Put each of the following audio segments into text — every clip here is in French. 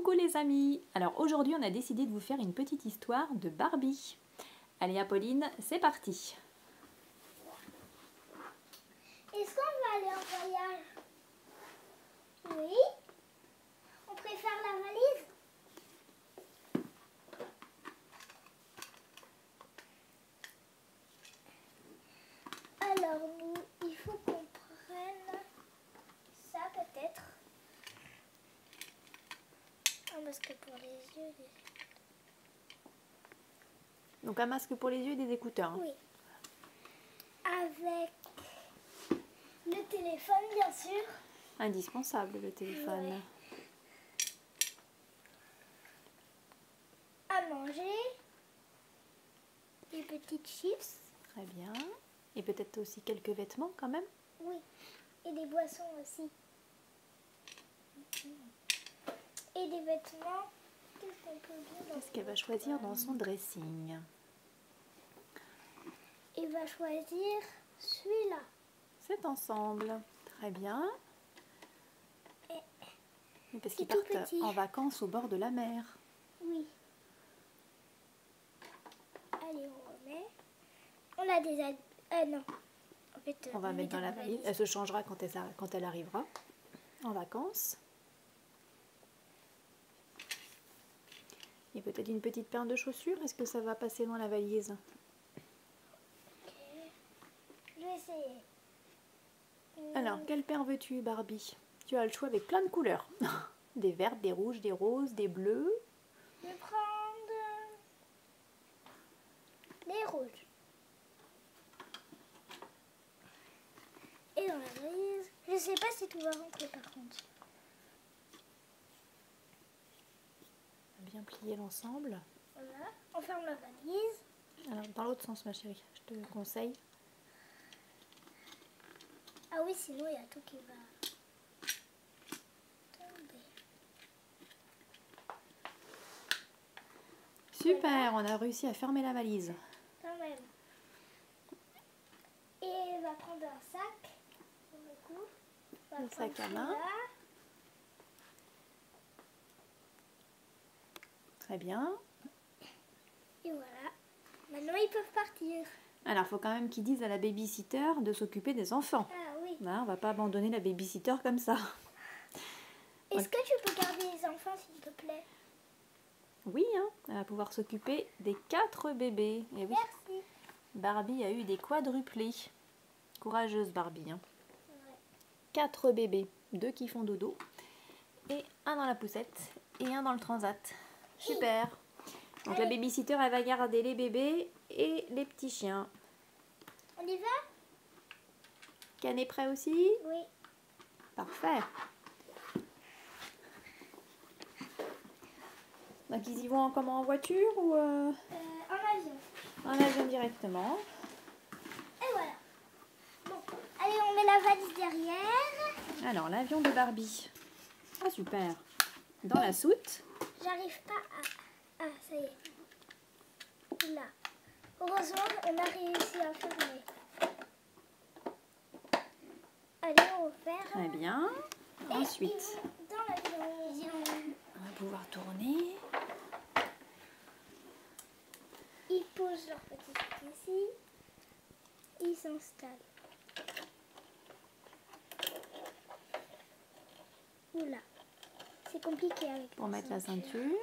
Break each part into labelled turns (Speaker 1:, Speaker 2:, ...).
Speaker 1: Coucou les amis! Alors aujourd'hui on a décidé de vous faire une petite histoire de Barbie. Allez Apolline, c'est parti!
Speaker 2: Est-ce qu'on va aller en voyage? Oui. On préfère la valise? Alors nous, il faut qu'on prenne ça peut-être. Un masque pour les yeux.
Speaker 1: Donc un masque pour les yeux et des écouteurs.
Speaker 2: Oui. Avec le téléphone bien sûr.
Speaker 1: Indispensable le téléphone.
Speaker 2: Ouais. À manger. Des petites chips.
Speaker 1: Très bien. Et peut-être aussi quelques vêtements quand même.
Speaker 2: Oui. Et des boissons aussi. Et des vêtements. Qu'est-ce qu'on peut dire dans
Speaker 1: Qu'est-ce qu'elle va choisir dans son dressing?
Speaker 2: Il va choisir celui-là.
Speaker 1: C'est ensemble. Très bien. Et parce qu'ils
Speaker 2: C'est tout
Speaker 1: partent
Speaker 2: petit.
Speaker 1: en vacances au bord de la mer.
Speaker 2: Oui. Allez, on remet. On a des... non. En fait,
Speaker 1: On va
Speaker 2: met
Speaker 1: mettre dans la valise. Elle se changera quand elle arrivera en vacances. Et peut-être une petite paire de chaussures. Est-ce que ça va passer dans la valise?
Speaker 2: Ok. Je vais essayer.
Speaker 1: Alors, quelle paire veux-tu, Barbie? Tu as le choix avec plein de couleurs. Des vertes, des rouges, des roses, des bleus.
Speaker 2: Je vais prendre les rouges. Et dans la valise, je sais pas si tout va rentrer par contre.
Speaker 1: Bien plier l'ensemble.
Speaker 2: Voilà, on ferme la valise.
Speaker 1: Alors, dans l'autre sens, ma chérie, je te conseille.
Speaker 2: Ah oui, sinon il y a tout qui va tomber.
Speaker 1: Super, on a réussi à fermer la valise.
Speaker 2: Quand même. Et elle va prendre un sac. Pour le coup.
Speaker 1: Le sac à main.
Speaker 2: Celui-là.
Speaker 1: Très bien.
Speaker 2: Et voilà. Maintenant ils peuvent partir.
Speaker 1: Alors, il faut quand même qu'ils disent à la babysitter de s'occuper des enfants.
Speaker 2: Ah oui.
Speaker 1: Là, on va pas abandonner la babysitter comme ça.
Speaker 2: Est-ce que tu peux garder les enfants s'il te plaît?
Speaker 1: Oui, hein, elle va pouvoir s'occuper des 4 bébés. Et oui,
Speaker 2: Merci.
Speaker 1: Barbie a eu des quadruplés. Courageuse Barbie. Hein.
Speaker 2: Ouais.
Speaker 1: 4 bébés, 2 qui font dodo. Et un dans la poussette et un dans le transat. Super. Donc la babysitter, elle va garder les bébés et les petits chiens.
Speaker 2: On y va?
Speaker 1: Ken est prêt aussi?
Speaker 2: Oui.
Speaker 1: Parfait. Donc ils y vont comment, en voiture ou
Speaker 2: En avion.
Speaker 1: en avion directement?
Speaker 2: Et voilà. Bon, allez, on met la valise derrière.
Speaker 1: Alors l'avion de Barbie. Ah super. Dans la soute.
Speaker 2: J'arrive pas à... Ah, ça y est. Là. Heureusement, on a réussi à fermer. Allez, on va faire...
Speaker 1: Très bien.
Speaker 2: Et
Speaker 1: Ensuite,
Speaker 2: dans l'avion.
Speaker 1: on va pouvoir tourner.
Speaker 2: Ils posent leur petit sac ici. Ils s'installent. Oula. C'est compliqué avec
Speaker 1: Pour mettre la ceinture.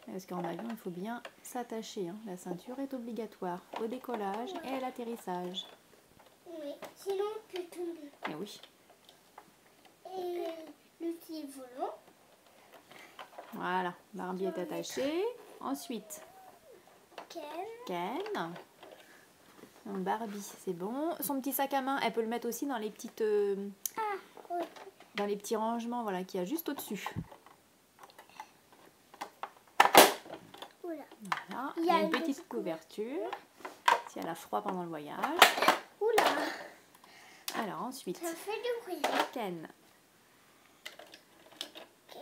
Speaker 1: Parce qu'en avion, il faut bien s'attacher. Hein. La ceinture est obligatoire au décollage et à l'atterrissage.
Speaker 2: Oui, sinon on peut tomber.
Speaker 1: Et oui.
Speaker 2: Et le petit volant.
Speaker 1: Voilà, Barbie est attachée. Ensuite,
Speaker 2: Ken.
Speaker 1: Ken. Donc Barbie, c'est bon. Son petit sac à main, elle peut le mettre aussi dans les petites,
Speaker 2: Ah, oui.
Speaker 1: dans les petits rangements, voilà, qu'il y a juste au-dessus.
Speaker 2: Oula.
Speaker 1: Voilà.
Speaker 2: Il
Speaker 1: Il
Speaker 2: y
Speaker 1: y
Speaker 2: a
Speaker 1: a une
Speaker 2: une
Speaker 1: petite
Speaker 2: petite
Speaker 1: couverture si elle a froid pendant le voyage.
Speaker 2: Oula.
Speaker 1: Alors ensuite,
Speaker 2: Ça fait du bruit.
Speaker 1: Ken.
Speaker 2: Ken.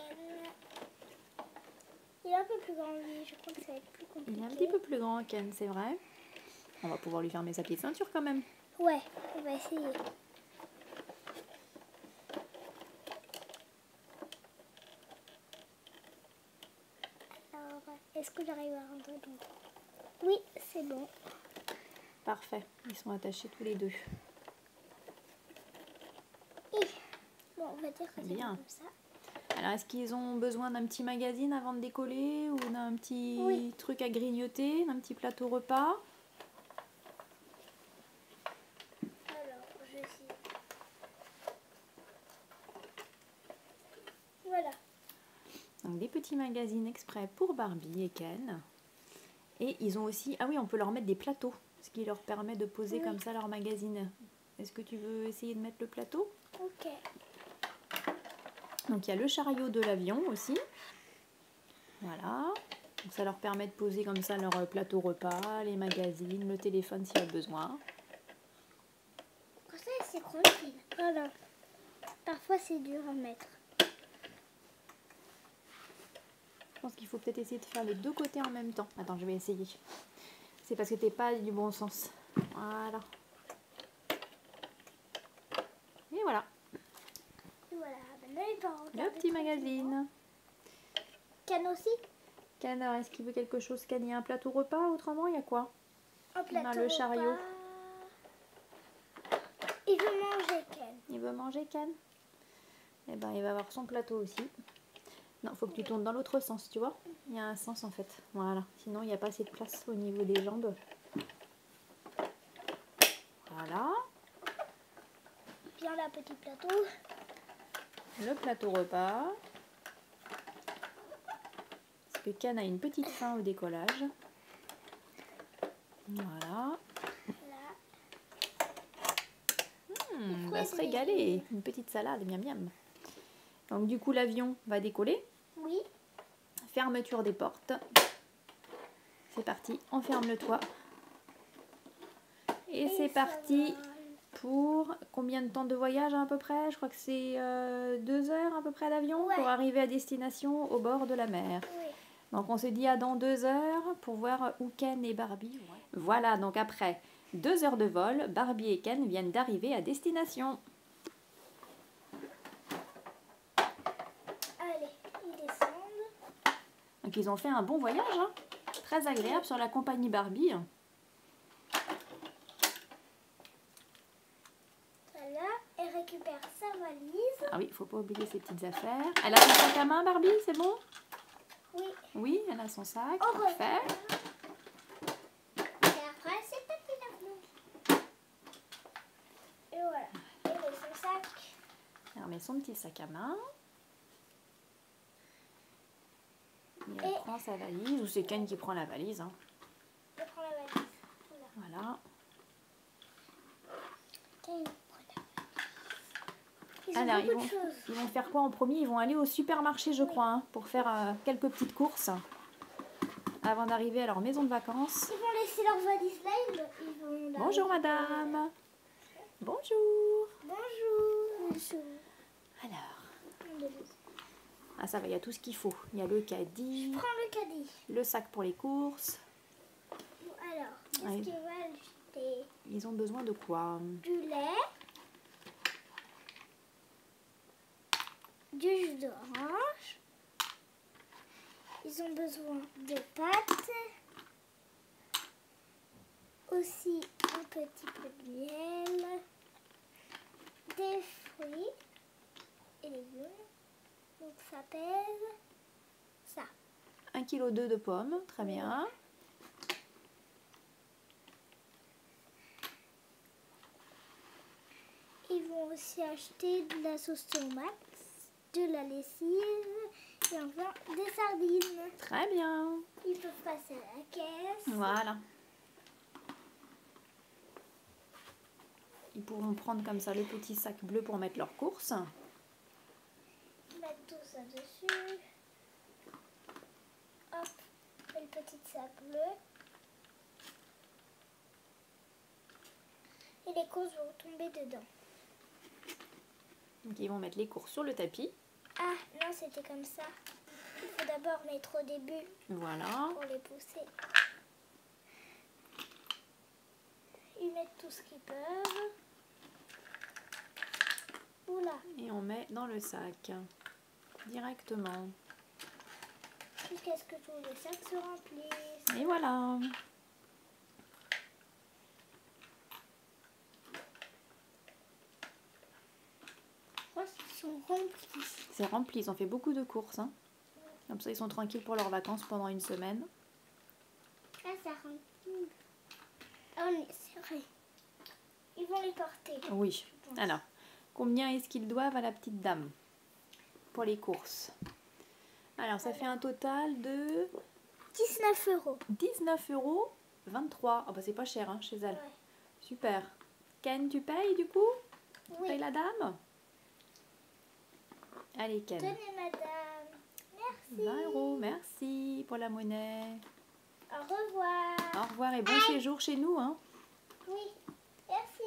Speaker 2: Il est un peu plus grand lui. Je crois que ça va être plus compliqué.
Speaker 1: Il est un petit peu plus grand, Ken, c'est vrai. On va pouvoir lui fermer sa petite ceinture quand même.
Speaker 2: Ouais, on va essayer. Est-ce que j'arrive à rentrer dedans? Oui, c'est bon.
Speaker 1: Parfait, ils sont attachés tous les deux.
Speaker 2: Et bon, on va dire que c'est
Speaker 1: Bien.
Speaker 2: comme ça.
Speaker 1: Alors, est-ce qu'ils ont besoin d'un petit magazine avant de décoller ou d'un petit
Speaker 2: Oui.
Speaker 1: truc à grignoter, d'un petit plateau repas?
Speaker 2: Alors, je suis. Voilà.
Speaker 1: Donc, des petits magazines exprès pour Barbie et Ken. Et ils ont aussi... Ah oui, on peut leur mettre des plateaux, ce qui leur permet de poser comme ça leur magazine. Est-ce que tu veux essayer de mettre le plateau?
Speaker 2: Ok.
Speaker 1: Donc, il y a le chariot de l'avion aussi. Voilà. Donc, ça leur permet de poser comme ça leur plateau repas, les magazines, le téléphone s'il y a besoin.
Speaker 2: Comme ça, c'est tranquille. Voilà. Parfois, c'est dur à mettre.
Speaker 1: Je pense qu'il faut peut-être essayer de faire les deux côtés en même temps. Attends, je vais essayer. C'est parce que t'es pas du bon sens. Voilà. Et voilà.
Speaker 2: Et voilà. Maintenant, il peut regarder
Speaker 1: Le petit
Speaker 2: tranquillement.
Speaker 1: magazine.
Speaker 2: Can aussi.
Speaker 1: Ken, alors, est-ce qu'il veut quelque chose? Ken, il y a un plateau repas autrement? Il y a quoi?
Speaker 2: Un plateau
Speaker 1: On a le chariot.
Speaker 2: repas. Il veut manger, Ken.
Speaker 1: Il veut manger, Ken? Eh ben, il va avoir son plateau aussi. Non, faut que tu tournes dans l'autre sens, tu vois? Il y a un sens en fait. Voilà. Sinon, il n'y a pas assez de place au niveau des jambes. Voilà.
Speaker 2: Bien, la petit plateau.
Speaker 1: Le plateau repas. Parce que Ken a une petite faim au décollage. Voilà.
Speaker 2: Là.
Speaker 1: Il va se régaler. Une petite salade, miam miam. Donc du coup, l'avion va décoller.
Speaker 2: Oui.
Speaker 1: Fermeture des portes. C'est parti, on ferme le toit. Et c'est
Speaker 2: ça
Speaker 1: parti
Speaker 2: va.
Speaker 1: pour combien de temps de voyage à peu près? Je crois que c'est 2 heures à peu près d'avion
Speaker 2: Ouais.
Speaker 1: pour arriver à destination au bord de la mer.
Speaker 2: Oui.
Speaker 1: Donc on se dit à dans 2 heures pour voir où Ken et Barbie. Voilà, donc après 2 heures de vol, Barbie et Ken viennent d'arriver à destination.
Speaker 2: Allez, ils descendent.
Speaker 1: Donc ils ont fait un bon voyage, hein. Très agréable sur la compagnie Barbie.
Speaker 2: Voilà, elle récupère sa valise.
Speaker 1: Ah oui, faut pas oublier ses petites affaires. Elle a son sac à main, Barbie, c'est bon?
Speaker 2: Oui.
Speaker 1: Oui, elle a son sac,
Speaker 2: On
Speaker 1: parfait.
Speaker 2: repart. Et après, c'est petit l'avion. Et voilà. Elle met son sac.
Speaker 1: Elle remet son petit sac à main. Et elle
Speaker 2: Et-
Speaker 1: prend sa valise, ou c'est Ken qui prend la valise. Hein.
Speaker 2: Elle prend la valise. Voilà.
Speaker 1: Voilà.
Speaker 2: Tiens, prends la valise. Ils ont
Speaker 1: Alors,
Speaker 2: beaucoup de choses.
Speaker 1: ils vont faire quoi en premier? Ils vont aller au supermarché, je crois, hein, pour faire quelques petites courses avant d'arriver à leur maison de vacances.
Speaker 2: Ils vont laisser leur valise là. Ils vont la
Speaker 1: Bonjour,
Speaker 2: récupérer.
Speaker 1: madame. Bonjour.
Speaker 2: Bonjour. Bonjour.
Speaker 1: Alors, ah ça va, il y a tout ce qu'il faut. Il y a le caddie,
Speaker 2: Prends le caddie.
Speaker 1: le sac pour les courses.
Speaker 2: Bon, alors, qu'est-ce
Speaker 1: Ouais.
Speaker 2: qu'il va acheter?
Speaker 1: Ils ont besoin de quoi?
Speaker 2: Du lait. Du jus d'orange. Ils ont besoin de pâtes. Aussi un petit peu de miel. Des fruits et légumes. Donc ça pèse ça.
Speaker 1: 1,2 kg de pommes, très bien.
Speaker 2: Ils vont aussi acheter de la sauce tomate, de la lessive et enfin des sardines.
Speaker 1: Très bien.
Speaker 2: Ils peuvent passer à la caisse.
Speaker 1: Voilà. Ils pourront prendre comme ça le petit sac bleu pour mettre leurs courses.
Speaker 2: Mettre tout ça dessus. Hop, le petit sac bleu. Et les courses vont tomber dedans.
Speaker 1: Donc ils vont mettre les courses sur le tapis.
Speaker 2: Ah non, c'était comme ça. Il faut d'abord mettre au début
Speaker 1: Voilà.
Speaker 2: pour les pousser. Ils mettent tout ce qu'ils peuvent. Oula.
Speaker 1: Et on met dans le sac directement.
Speaker 2: Jusqu'à ce que tous les sacs se remplissent.
Speaker 1: Et voilà.
Speaker 2: Oh, ils sont remplis.
Speaker 1: C'est rempli, ils ont fait beaucoup de courses. Hein. Comme ça, ils sont tranquilles pour leurs vacances pendant une semaine.
Speaker 2: Ah, ça remplit. Ah oui, c'est vrai. Ils vont les porter.
Speaker 1: Oui. Alors, combien est-ce qu'ils doivent à la petite dame pour les courses? Alors, ça fait un total de
Speaker 2: 19 €.
Speaker 1: 19,23 €. Oh, bah, c'est pas cher hein, chez elle.
Speaker 2: Ouais.
Speaker 1: Super. Ken, tu payes du coup? Tu
Speaker 2: Oui.
Speaker 1: payes la dame? Allez, Ken.
Speaker 2: Tenez, madame. Merci.
Speaker 1: 20 €. Merci pour la monnaie.
Speaker 2: Au revoir.
Speaker 1: Au revoir et bon séjour chez nous. Hein.
Speaker 2: Oui. Merci.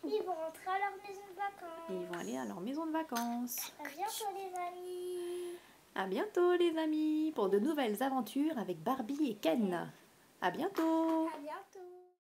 Speaker 2: Ils vont rentrer à leur maison de vacances.
Speaker 1: Et ils vont aller à leur maison de vacances.
Speaker 2: À bientôt, les amis.
Speaker 1: À bientôt les amis pour de nouvelles aventures avec Barbie et Ken. À bientôt.
Speaker 2: À bientôt.